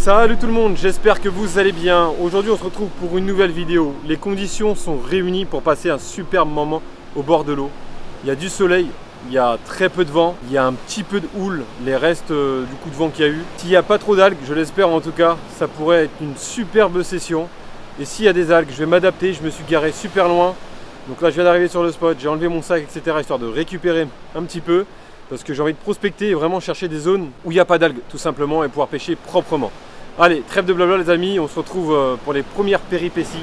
Salut tout le monde, j'espère que vous allez bien. Aujourd'hui on se retrouve pour une nouvelle vidéo. Les conditions sont réunies pour passer un superbe moment au bord de l'eau. Il y a du soleil, il y a très peu de vent, il y a un petit peu de houle, les restes du coup de vent qu'il y a eu. S'il n'y a pas trop d'algues, je l'espère en tout cas, ça pourrait être une superbe session. Et s'il y a des algues, je vais m'adapter, je me suis garé super loin. Donc là je viens d'arriver sur le spot, j'ai enlevé mon sac, etc. histoire de récupérer un petit peu. Parce que j'ai envie de prospecter et vraiment chercher des zones où il n'y a pas d'algues tout simplement et pouvoir pêcher proprement. Allez, trêve de blabla les amis, on se retrouve pour les premières péripéties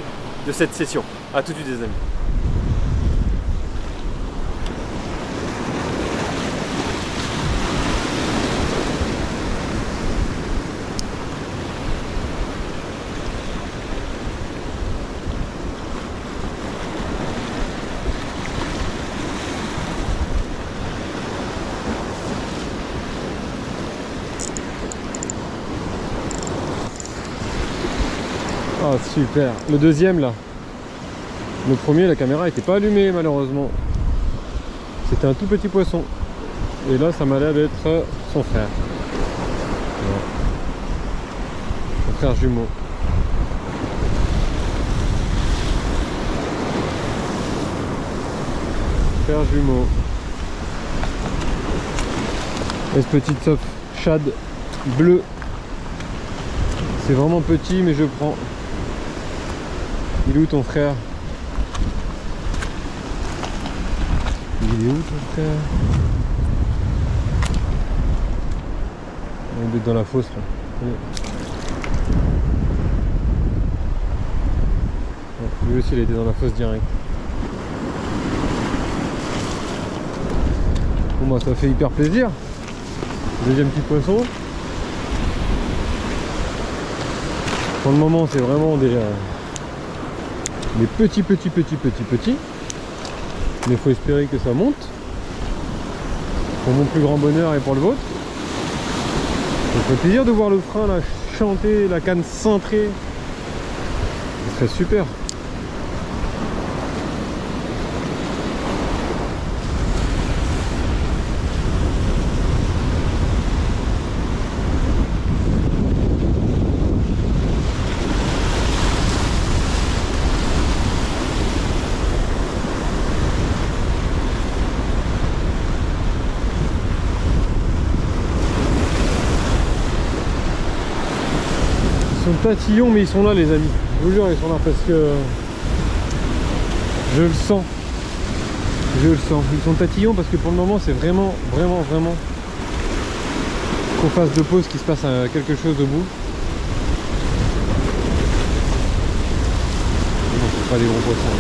de cette session. A tout de suite les amis. Ah super, le deuxième là. Le premier, la caméra n'était pas allumée malheureusement. C'était un tout petit poisson. Et là ça m'a l'air d'être son frère. Ouais. Son frère jumeau. Frère jumeau. Et ce petit soft shad bleu. C'est vraiment petit mais je prends. Il est où ton frère? Il est où ton frère? On est dans la fosse là. Ouais, lui aussi il a été dans la fosse direct. Bon bah ça fait hyper plaisir. Deuxième petit poisson. Pour le moment c'est vraiment des petits. Mais il faut espérer que ça monte. Pour mon plus grand bonheur et pour le vôtre. Ça fait plaisir de voir le frein là chanter, la canne centrée. Ce serait super. Tatillons mais ils sont là les amis, je vous jure ils sont là parce que je le sens, ils sont tatillons parce que pour le moment c'est vraiment qu'on fasse de pause qu'il se passe quelque chose au bout. Non, c'est pas des gros poissons.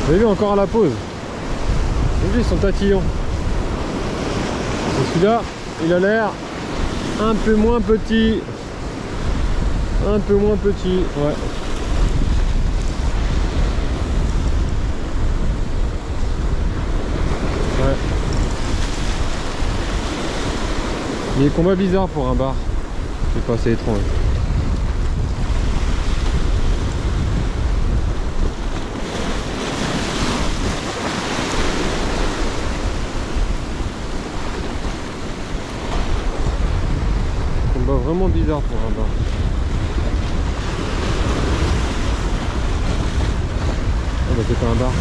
Vous avez vu encore à la pause. Vous avez vu, ils sont tatillons. Et celui-là, il a l'air un peu moins petit. Un peu moins petit, ouais. Ouais. Il est combat bizarre pour un bar. Je sais pas, c'est étrange. vraiment bizarre pour un bar. Ah bah c'est pas un bar.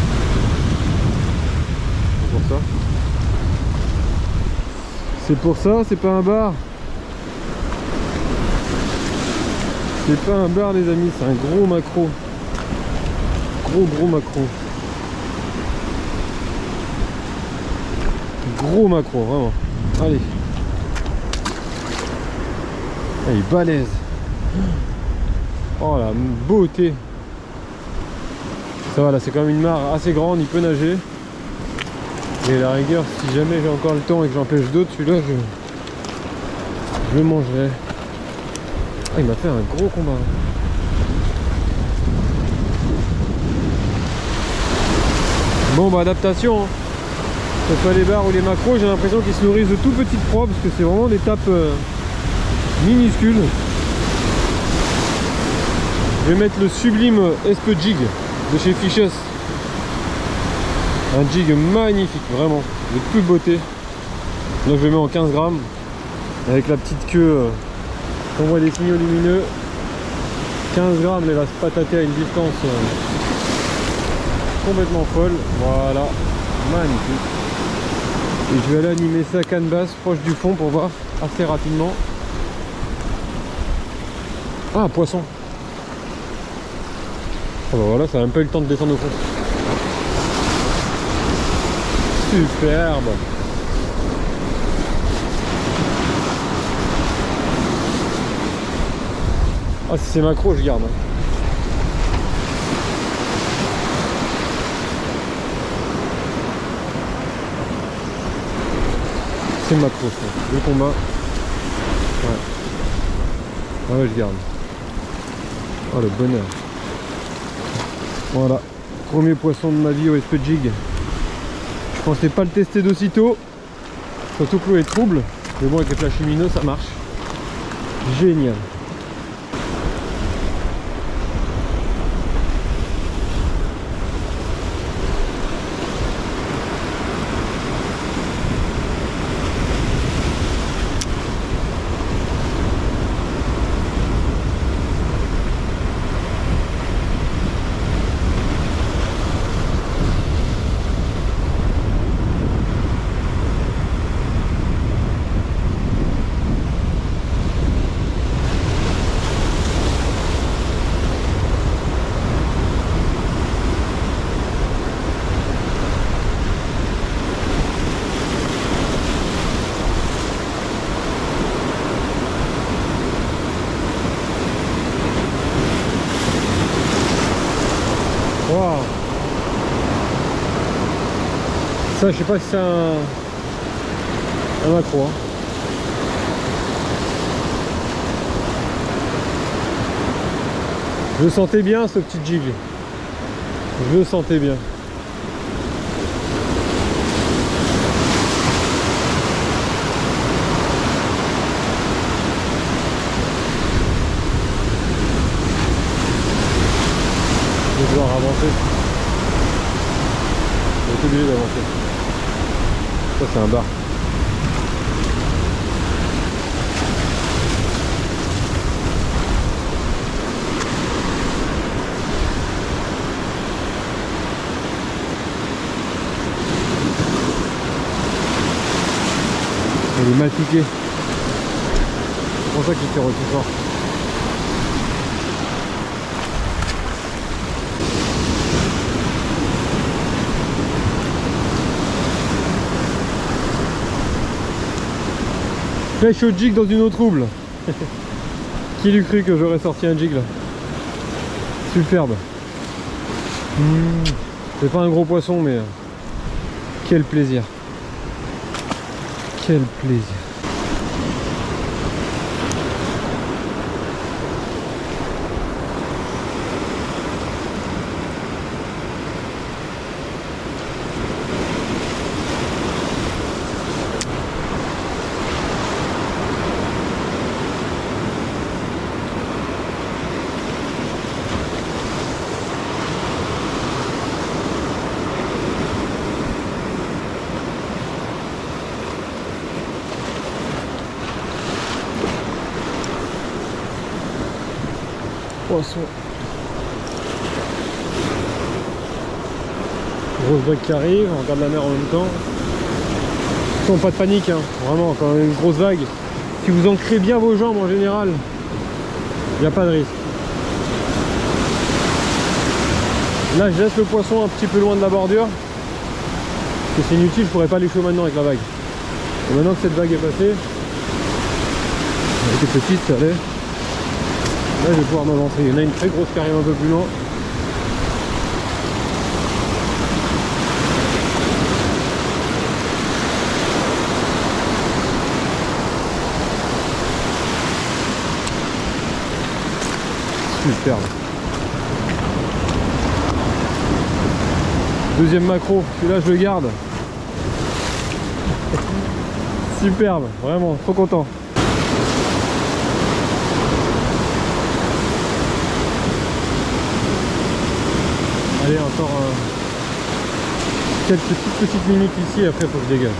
C'est pour ça. C'est pour ça, c'est pas un bar. C'est pas un bar les amis, c'est un gros maquereau. Gros maquereau. Gros maquereau, vraiment. Allez. Ah, il est balèze. Oh la beauté. Ça va, là c'est quand même une mare assez grande, il peut nager. Et à la rigueur, si jamais j'ai encore le temps et que j'empêche d'autres, celui-là je le mangerai. Ah, il m'a fait un gros combat. Bon bah adaptation hein. Que ce soit les bars ou les macros, j'ai l'impression qu'ils se nourrissent de tout petites proies parce que c'est vraiment des tapes minuscules. Je vais mettre le sublime Espe Jig de chez Fishes. Un jig magnifique, vraiment, de toute beauté. Là je le mets en 15 grammes avec la petite queue qu'on voit des signaux lumineux. 15 grammes, elle va se patater à une distance complètement folle. Voilà, magnifique. Et je vais aller animer ça à canne basse proche du fond pour voir assez rapidement. Ah, poisson. Oh bah voilà, ça a même pas eu le temps de descendre au fond. Superbe. Ah, si c'est macro, je garde. C'est macro, le combat. Ouais. Ah ouais, je garde. Oh, le bonheur. Voilà. Premier poisson de ma vie au Espe Jig. Je pensais pas le tester d'aussitôt. Surtout que l'eau est trouble. Mais bon, avec les flashs lumineux, ça marche. Génial. Wow. Ça, je sais pas si c'est un macro. Hein. Je le sentais bien ce petit jig. Je le sentais bien. Je vais devoir avancer. Je vais être obligé d'avancer. Ça c'est un bar. Il est mal piqué. C'est pour ça qu'il tire aussi fort. Pêche au jig dans une eau trouble. Qui l'eût cru que j'aurais sorti un jig là. Superbe. C'est pas un gros poisson mais quel plaisir. Quel plaisir. poisson. Grosse vague qui arrive, on regarde la mer en même temps. Attention, pas de panique, hein. Vraiment, quand il y a une grosse vague, si vous ancrez bien vos jambes en général, il n'y a pas de risque. Là, je laisse le poisson un petit peu loin de la bordure, parce que c'est inutile, je pourrais pas l'échouer maintenant avec la vague. Et maintenant que cette vague est passée, elle était petite, ça allait. Là, je vais pouvoir m'avancer. Il y en a une très grosse qui arrive un peu plus loin. Superbe. Deuxième macro, celui-là je le garde. Superbe, vraiment, trop content. Allez, encore quelques petites minutes ici, après il faut que je dégage.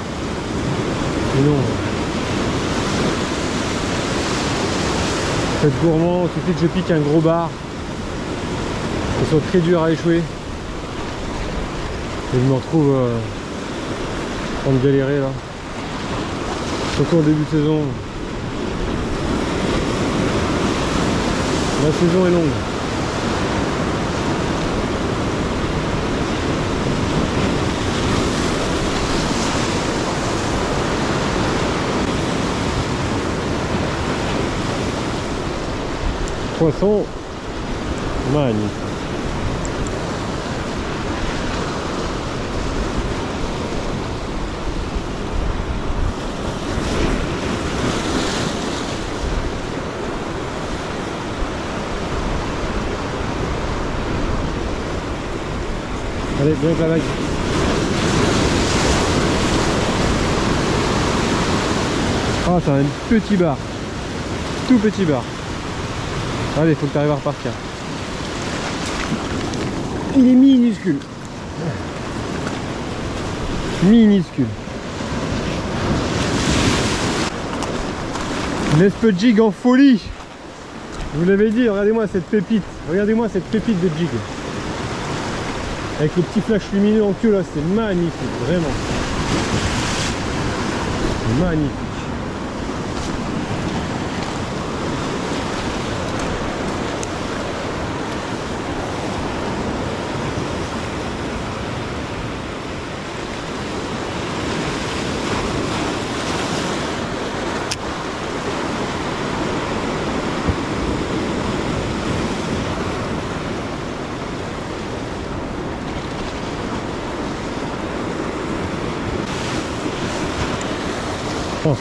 Sinon, faites gourmand, il suffit que je pique un gros bar. Que ce soit très dur à échouer. Et je me retrouve en train de galérer là. Surtout en début de saison. La saison est longue. Poisson magnifique. Allez, bien avec la vague. Ah, c'est un petit bar. Tout petit bar. Allez, il faut que tu arrives à repartir. Il est minuscule. Minuscule. L'espe jig en folie. Je vous l'avais dit, regardez-moi cette pépite. Regardez-moi cette pépite de jig. Avec le petit flash lumineux en queue là, c'est magnifique, vraiment. Magnifique.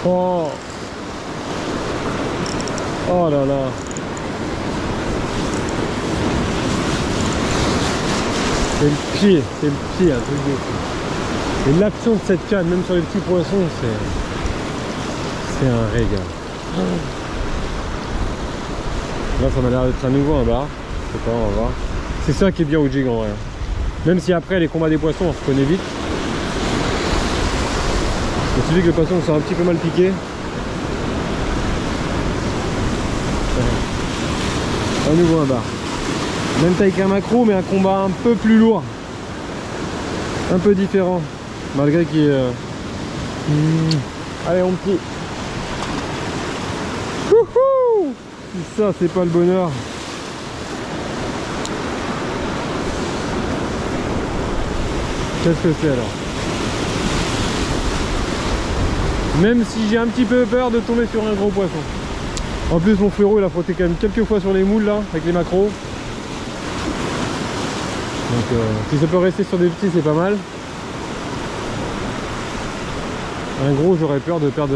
Oh, oh là là. C'est le pied, un truc de fou. Et l'action de cette canne, même sur les petits poissons, c'est un régal. Là ça m'a l'air d'être à nouveau un bar. Je sais pas, on va voir. C'est ça qui est bien au jig en vrai. Même si après les combats des poissons on se connaît vite. Il suffit que le poisson soit un petit peu mal piqué. À nouveau un bar. Même taille qu'un macro, mais un combat un peu plus lourd. Un peu différent. Malgré qu'il est... Allez, on petit. Wouhou! Si ça, c'est pas le bonheur. Qu'est-ce que c'est alors? Même si j'ai un petit peu peur de tomber sur un gros poisson. En plus mon frérot il a frotté quand même quelques fois sur les moules là, avec les macros. Donc si ça peut rester sur des petits c'est pas mal. Un gros j'aurais peur de perdre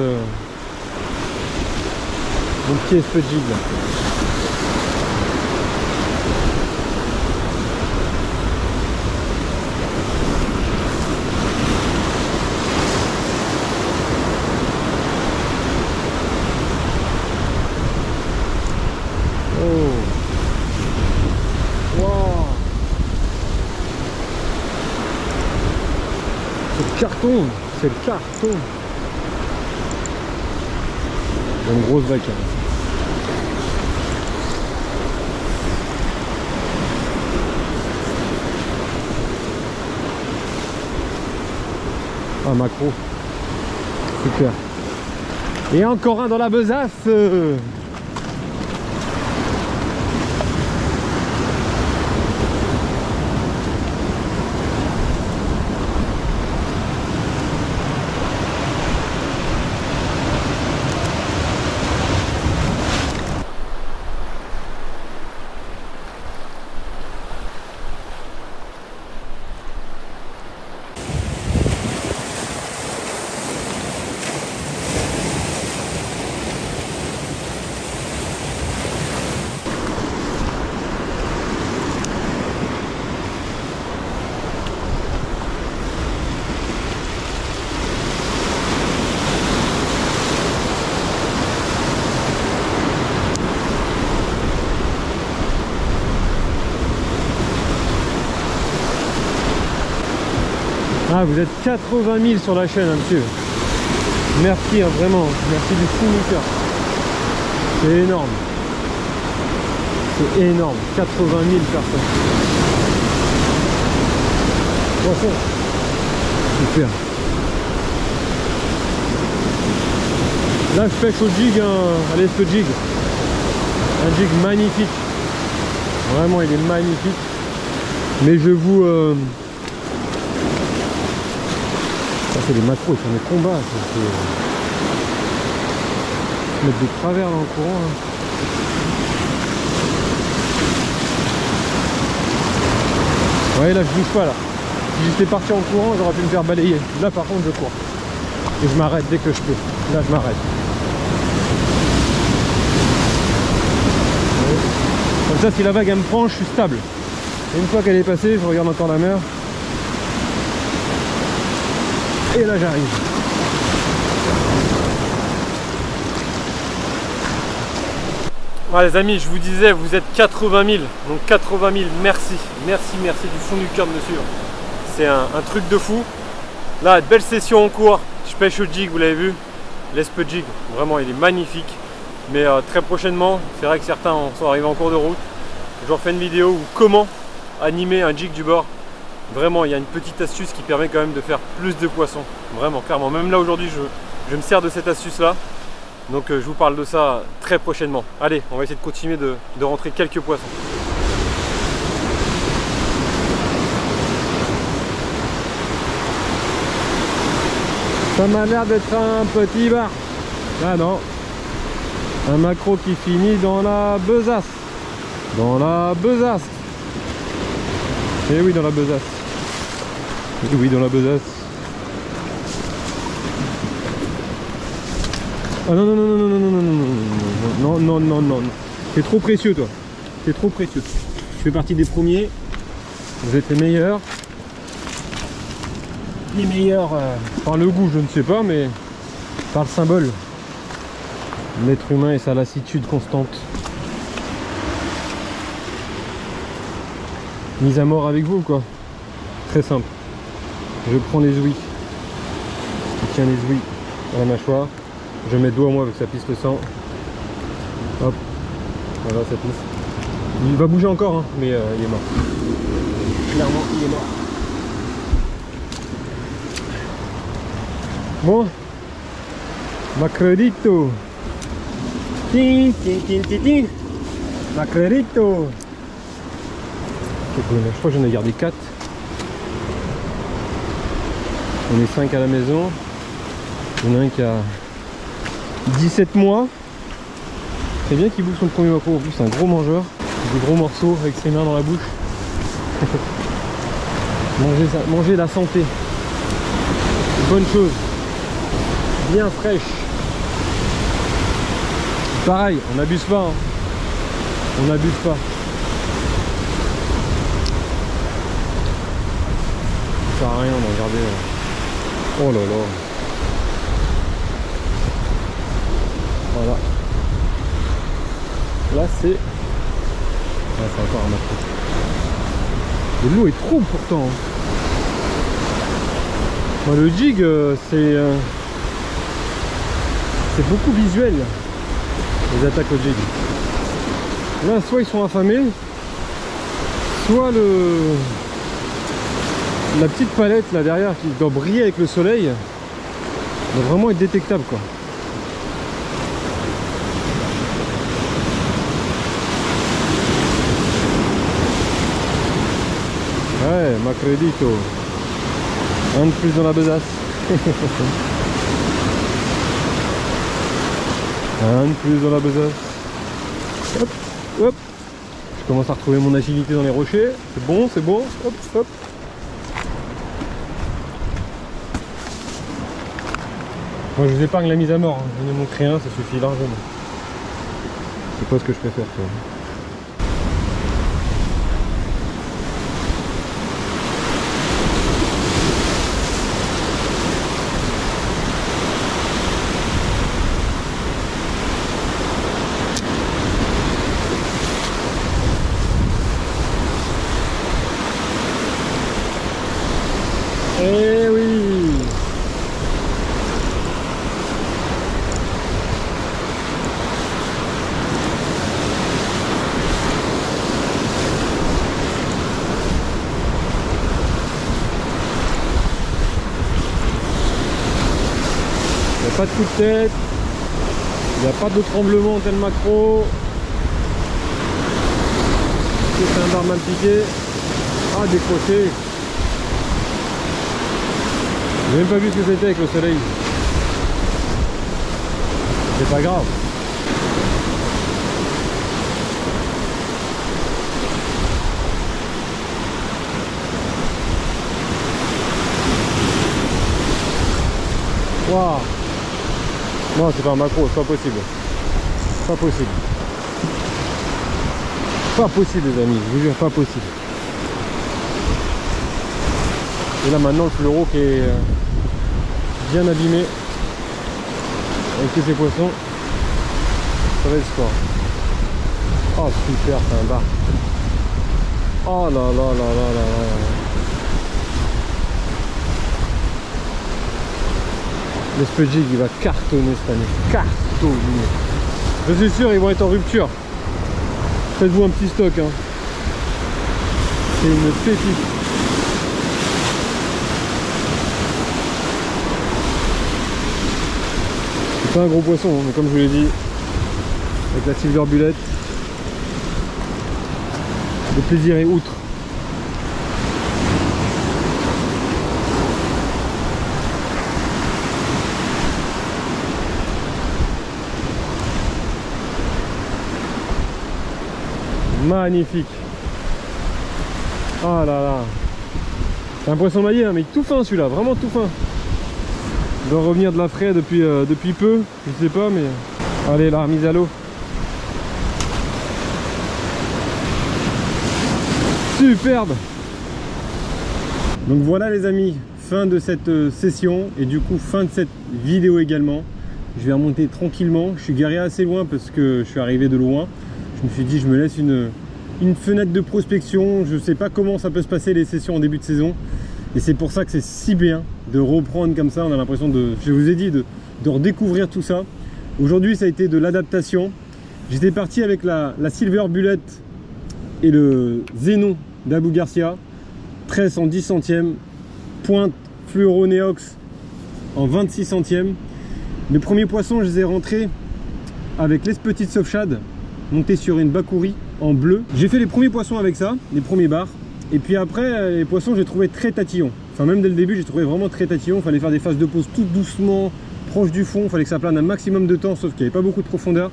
mon petit espe jig là. Carton, c'est le carton. Une grosse vague. un macro. Super. Et encore un dans la besace. Ah, vous êtes 80 000 sur la chaîne, hein, monsieur. Merci, hein, vraiment. Merci du fond du cœur. C'est énorme. C'est énorme. 80 000 personnes. Poisson. Super. Là, je pêche au jig, à l'est jig. Un jig magnifique. Vraiment, il est magnifique. Mais je vous... Ça, c'est des macros, ils font des combats. Ils mettent des travers dans le courant. Hein. Ouais, là, je bouge pas, là. Si j'étais parti en courant, j'aurais pu me faire balayer. Là, par contre, je cours. Et je m'arrête dès que je peux. Là, je m'arrête. Comme ça, si la vague, elle me prend, je suis stable. Et une fois qu'elle est passée, je regarde encore la mer. Et là j'arrive. Ouais, les amis, je vous disais, vous êtes 80 000. Donc 80 000, merci. Merci, merci du fond du cœur de me suivre. C'est un truc de fou. Là, belle session en cours. Je pêche au jig, vous l'avez vu. L'Espe jig, vraiment il est magnifique. Mais très prochainement, c'est vrai que certains sont arrivés en cours de route. Je vous refais une vidéo où comment animer un jig du bord. Vraiment, il y a une petite astuce qui permet quand même de faire plus de poissons. Vraiment, clairement. Même là, aujourd'hui, je me sers de cette astuce-là. Donc, je vous parle de ça très prochainement. Allez, on va essayer de continuer de rentrer quelques poissons. Ça m'a l'air d'être un petit bar. Ah non. Un macro qui finit dans la besace. Dans la besace. Eh oui, dans la besace. Eh oui, dans la besace. Ah non, non, non, non, non, non, non, non, non, non, non, non, non. T'es trop précieux, toi. T'es trop précieux. Tu fais partie des premiers. Vous êtes les meilleurs. Les meilleurs par le goût, je ne sais pas, mais par le symbole. L'être humain et sa lassitude constante. Mise à mort avec vous, quoi. Très simple. Je prends les ouïes. Je tiens les ouïes à la mâchoire. Je mets le doigt à moi avec sa pisse le sang. Hop. Voilà, ça pisse. Il va bouger encore, hein, mais il est mort. Clairement, il est mort. Bon. Macrerito. Tin, tin, tin, tin, tin. Macrerito. Je crois que j'en ai gardé 4. On est 5 à la maison. Il y en a un qui a 17 mois. C'est bien qu'il bouffe son premier macro. En plus, c'est un gros mangeur. Des gros morceaux avec ses mains dans la bouche. Manger la santé. Bonne chose. Bien fraîche. Pareil, on n'abuse pas. Hein. On n'abuse pas. Ça sert à rien de regarder. Oh là là. Voilà. Là c'est... Ah, c'est encore un macro. Et l'eau est trop pourtant. Bon, le jig c'est beaucoup visuel. Les attaques au jig. Là soit ils sont affamés, soit La petite palette là derrière qui doit briller avec le soleil doit vraiment être détectable quoi. Ouais, macredito. Un de plus dans la besace. Un de plus dans la besace. Hop, hop. Je commence à retrouver mon agilité dans les rochers. C'est bon, c'est bon. Hop, hop. Moi je vous épargne la mise à mort. Venez m'en créer un, ça suffit largement. C'est pas ce que je préfère faire. Eh oui. Il n'y a pas de coup de tête, il n'y a pas de tremblement tel macro. C'est un bar mal piqué. Ah, décroché. J'ai même pas vu ce que c'était avec le soleil. C'est pas grave. Waouh. Non, c'est pas un macro, c'est pas possible. Pas possible. Pas possible les amis, je vous jure, pas possible. Et là maintenant le fluoro qui est bien abîmé avec tous ces poissons, ça va être sport. Oh super, c'est un bar. Oh là là là là là là. Le Spudjig il va cartonner cette année, cartonner. Je suis sûr ils vont être en rupture. Faites-vous un petit stock hein. C'est une pépite. C'est pas un gros poisson, mais comme je vous l'ai dit, avec la silver bullet, le plaisir est outre. Magnifique. Ah là là. C'est un poisson maillé, hein, mais tout fin celui-là, vraiment tout fin. Il doit revenir de la fraie depuis peu, je sais pas, mais... Allez, la remise à l'eau. Superbe. Donc voilà les amis, fin de cette session et du coup fin de cette vidéo également. Je vais remonter tranquillement, je suis garé assez loin parce que je suis arrivé de loin. Je me suis dit je me laisse une fenêtre de prospection, je sais pas comment ça peut se passer les sessions en début de saison. Et c'est pour ça que c'est si bien de reprendre comme ça, on a l'impression de, je vous ai dit, de redécouvrir tout ça. Aujourd'hui ça a été de l'adaptation. J'étais parti avec la Silver Bullet et le Xénon d'Abou Garcia, tresse en 10 centièmes, pointe fluoro Neox en 26 centièmes. Mes premiers poissons je les ai rentrés avec les petites soft shad montés sur une Bakuri en bleu. J'ai fait les premiers poissons avec ça, les premiers bars. Et puis après, les poissons, j'ai trouvé très tatillons. Enfin, même dès le début, j'ai trouvé vraiment très tatillons. Il fallait faire des phases de pose tout doucement, proche du fond. Il fallait que ça plane un maximum de temps, sauf qu'il n'y avait pas beaucoup de profondeur.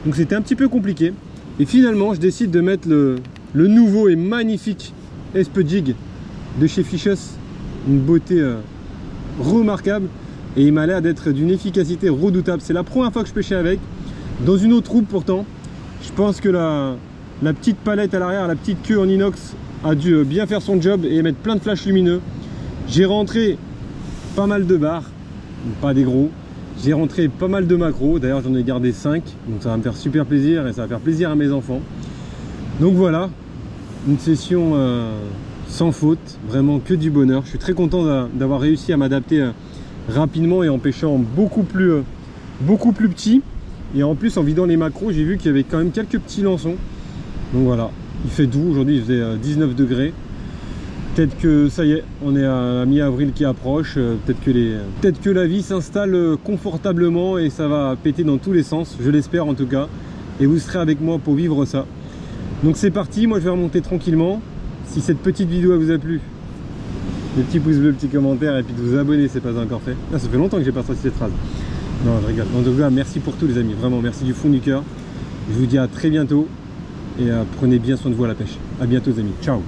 Donc c'était un petit peu compliqué. Et finalement, je décide de mettre le nouveau et magnifique Spudjig de chez Fishes. Une beauté remarquable. Et il m'a l'air d'être d'une efficacité redoutable. C'est la première fois que je pêchais avec. Dans une autre troupe pourtant. Je pense que la petite palette à l'arrière, la petite queue en inox a dû bien faire son job et mettre plein de flashs lumineux. J'ai rentré pas mal de bars, pas des gros. J'ai rentré pas mal de macros, d'ailleurs j'en ai gardé 5, donc ça va me faire super plaisir et ça va faire plaisir à mes enfants. Donc voilà, une session sans faute, vraiment que du bonheur. Je suis très content d'avoir réussi à m'adapter rapidement et en pêchant beaucoup plus petit. Et en plus en vidant les macros, j'ai vu qu'il y avait quand même quelques petits lançons. Donc voilà, il fait doux, aujourd'hui il faisait 19 degrés. Peut-être que ça y est, on est à mi-avril qui approche, peut-être que la vie s'installe confortablement et ça va péter dans tous les sens, je l'espère en tout cas. Et vous serez avec moi pour vivre ça. Donc c'est parti, moi je vais remonter tranquillement. Si cette petite vidéo vous a plu, les petits pouces bleus, petits commentaires et puis de vous abonner, c'est pas encore fait. Ah, ça fait longtemps que j'ai pas sorti cette phrase. Non, je rigole. En tout cas, merci pour tout les amis, vraiment merci du fond du cœur. Je vous dis à très bientôt et prenez bien soin de vous à la pêche. À bientôt les amis, ciao.